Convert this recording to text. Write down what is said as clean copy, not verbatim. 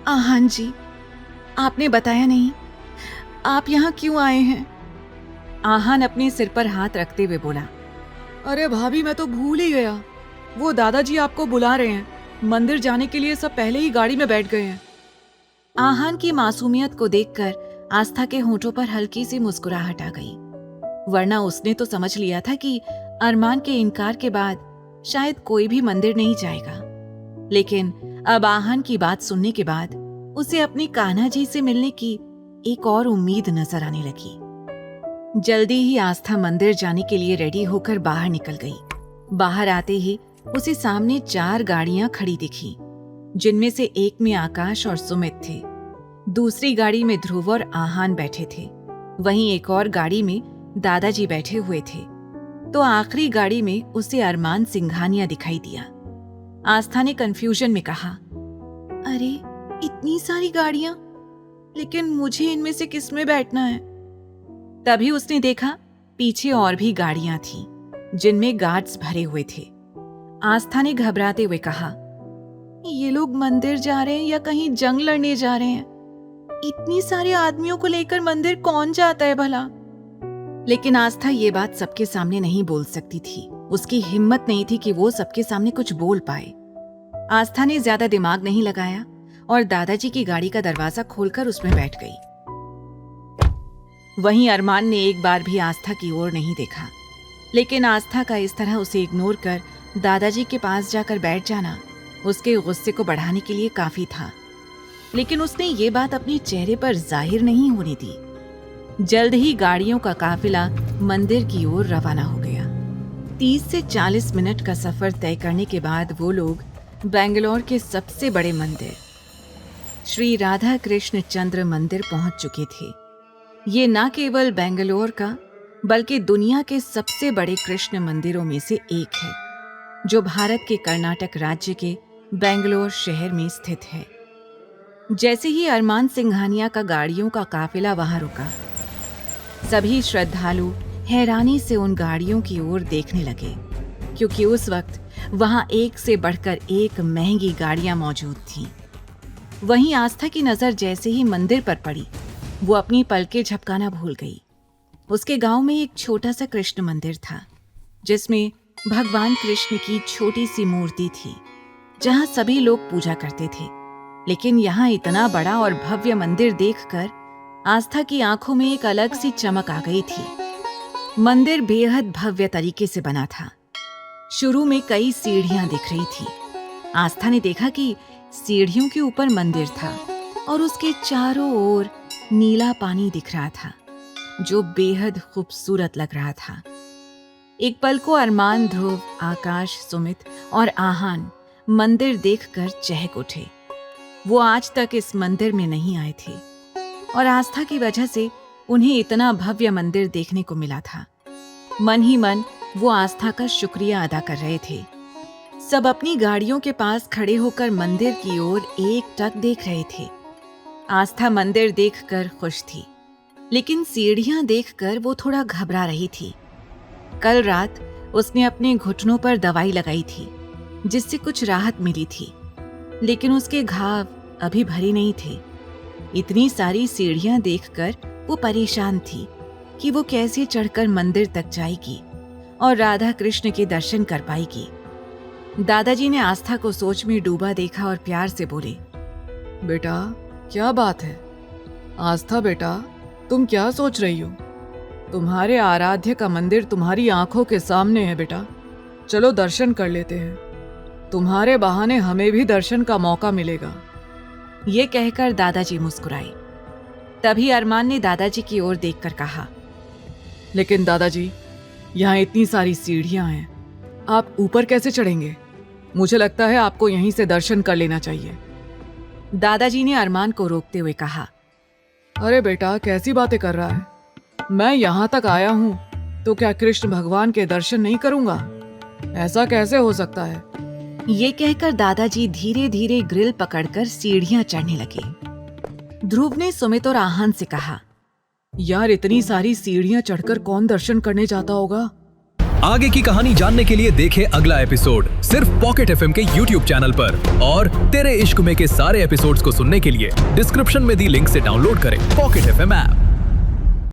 आहान जी, आपने बताया नहीं, आप यहाँ क्यों आए हैं? आहान अपने सिर पर हाथ रखते हुए बोला। अरे भाभी, मैं तो भूल ही गया। वो दादाजी आपको बुला रहे हैं। मंदिर जाने के लिए सब पहले ही गाड़ी में बैठ गए हैं। आहान की मासूमियत को देखकर आस्था के होंठों पर हल्की सी मुस्कुराहट आ गई, वरना उसने तो समझ लिया था कि अरमान के इनकार के बाद शायद कोई भी मंदिर नहीं जाएगा। लेकिन अब आहान की बात सुनने के बाद उसे अपनी कान्हा जी से मिलने की एक और उम्मीद नजर आने लगी। जल्दी ही आस्था मंदिर जाने के लिए रेडी होकर बाहर निकल गई। बाहर आते ही उसे सामने 4 गाड़ियां खड़ी दिखी, जिनमें से एक में आकाश और सुमित थे, दूसरी गाड़ी में ध्रुव और आहान बैठे थे, वहीं एक और गाड़ी में दादाजी बैठे हुए थे, तो आखिरी गाड़ी में उसे अरमान सिंघानिया दिखाई दिया। आस्था ने कंफ्यूजन में कहा, अरे इतनी सारी गाड़ियां, लेकिन मुझे इनमें से किस में बैठना है? तभी उसने देखा पीछे और भी गाड़ियां थीं, जिनमें गार्ड्स भरे हुए थे। आस्था ने घबराते हुए कहा, ये लोग मंदिर जा रहे हैं या कहीं जंग लड़ने जा रहे हैं? इतनी सारे आदमियों को लेकर मंदिर कौन जाता है भला? लेकिन आस्था ये बात सबके सामने नहीं बोल सकती थी। उसकी हिम्मत नहीं थी कि वो सबके सामने कुछ बोल पाए। आस्था ने ज्यादा दिमाग नहीं लगाया और दादाजी की गाड़ी का दरवाजा खोलकर उसमें बैठ गई। वहीं अरमान ने एक बार भी आस्था की ओर नहीं देखा, लेकिन आस्था का इस तरह उसे इग्नोर कर दादाजी के पास जाकर बैठ जाना उसके गुस्से को बढ़ाने के लिए काफी था। लेकिन उसने ये बात अपने चेहरे पर जाहिर नहीं होने दी। जल्द ही गाड़ियों का काफिला मंदिर की ओर रवाना हो गया। 30 से 40 मिनट का सफर तय करने के बाद वो लोग बेंगलोर के सबसे बड़े मंदिर श्री राधा कृष्ण चंद्र मंदिर पहुंच चुके थे। ये न केवल बेंगलोर का बल्कि दुनिया के सबसे बड़े कृष्ण मंदिरों में से एक है, जो भारत के कर्नाटक राज्य के बेंगलोर शहर में स्थित है। जैसे ही अरमान सिंघानिया का गाड़ियों का काफिला वहां रुका, सभी श्रद्धालु हैरानी से उन गाड़ियों की ओर देखने लगे, क्योंकि उस वक्त वहां एक से बढ़कर एक महंगी गाड़ियां मौजूद थीं। वहीं आस्था की नजर जैसे ही मंदिर पर पड़ी, वो अपनी पलकें झपकाना भूल गई। उसके गांव में एक छोटा सा कृष्ण मंदिर था, जिसमें भगवान कृष्ण की छोटी सी मूर्ति थी, जहां सभी लोग पूजा करते थे। लेकिन यहाँ इतना बड़ा और भव्य मंदिर देखकर आस्था की आंखों में एक अलग सी चमक आ गई थी। मंदिर बेहद भव्य तरीके से बना था। शुरू में कई सीढ़ियां दिख रही थी। आस्था ने देखा कि सीढ़ियों के ऊपर मंदिर था और उसके चारों ओर नीला पानी दिख रहा था, जो बेहद खूबसूरत लग रहा था। एक पल को अरमान, ध्रुव, आकाश, सुमित और आहान मंदिर देखकर चहक उठे। वो आज तक इस मंदिर में नहीं आए थे और आस्था की वजह से उन्हें इतना भव्य मंदिर देखने को मिला था। मन ही मन वो आस्था का शुक्रिया अदा कर रहे थे। सब अपनी गाड़ियों के पास खड़े होकर मंदिर की ओर एकटक देख रहे थे। आस्था मंदिर देखकर खुश थी, लेकिन सीढ़ियां देखकर वो थोड़ा घबरा रही थी। कल रात उसने अपने घुटनों पर दवाई लगाई थी, जिससे कुछ राहत मिली थी, लेकिन उसके घाव अभी भरे नहीं थे। इतनी सारी सीढ़ियां देखकर वो परेशान थी कि वो कैसे चढ़कर मंदिर तक जाएगी और राधा कृष्ण के दर्शन कर पाएगी। दादाजी ने आस्था को सोच में डूबा देखा और प्यार से बोले, बेटा, क्या बात है? आस्था बेटा, तुम क्या सोच रही हो? तुम्हारे आराध्य का मंदिर तुम्हारी आंखों के सामने है बेटा। चलो दर्शन कर लेते हैं। तुम्हारे बहाने हमें भी दर्शन का मौका मिलेगा। ये कहकर दादाजी मुस्कुराए। तभी अरमान ने दादाजी की ओर देखकर कहा, लेकिन दादाजी, यहाँ इतनी सारी सीढ़ियां हैं, आप ऊपर कैसे चढ़ेंगे? मुझे लगता है आपको यहीं से दर्शन कर लेना चाहिए। दादाजी ने अरमान को रोकते हुए कहा, अरे बेटा, कैसी बातें कर रहा है? मैं यहाँ तक आया हूँ तो क्या कृष्ण भगवान के दर्शन नहीं करूँगा? ऐसा कैसे हो सकता है? ये कहकर दादाजी धीरे धीरे ग्रिल पकड़कर सीढ़ियां चढ़ने लगे। ध्रुव ने सुमित और आहान से कहा, यार, इतनी सारी सीढ़ियां चढ़कर कौन दर्शन करने जाता होगा? आगे की कहानी जानने के लिए देखें अगला एपिसोड सिर्फ पॉकेट एफएम के यूट्यूब चैनल पर। और तेरे इश्क में के सारे एपिसोड्स को सुनने के लिए डिस्क्रिप्शन में दी लिंक से डाउनलोड करें पॉकेट एफएम ऐप।